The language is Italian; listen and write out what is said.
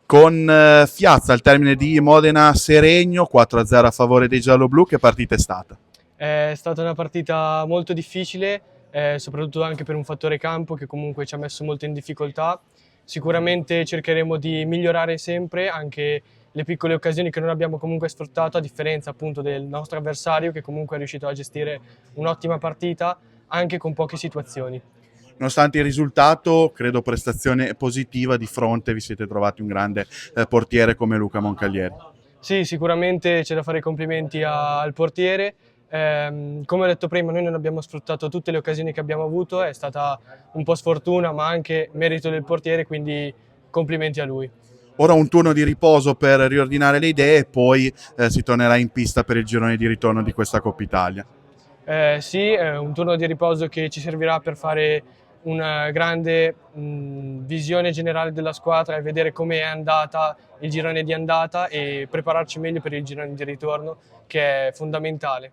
con Piazza al termine di Modena-Seregno, 4-0 a favore dei gialloblu. Che partita è stata? È stata una partita molto difficile, soprattutto anche per un fattore campo che comunque ci ha messo molto in difficoltà. Sicuramente cercheremo di migliorare sempre anche le piccole occasioni che non abbiamo comunque sfruttato, a differenza appunto del nostro avversario che comunque è riuscito a gestire un'ottima partita anche con poche situazioni. Nonostante il risultato, credo prestazione positiva. Di fronte vi siete trovati un grande portiere come Luca Moncalieri. Sì, sicuramente c'è da fare i complimenti al portiere. Come ho detto prima, noi non abbiamo sfruttato tutte le occasioni che abbiamo avuto, è stata un po' sfortuna, ma anche merito del portiere, quindi complimenti a lui. Ora un turno di riposo per riordinare le idee e poi si tornerà in pista per il girone di ritorno di questa Coppa Italia. Sì, è un turno di riposo che ci servirà per fare una grande visione generale della squadra e vedere come è andata il girone di andata e prepararci meglio per il girone di ritorno, che è fondamentale.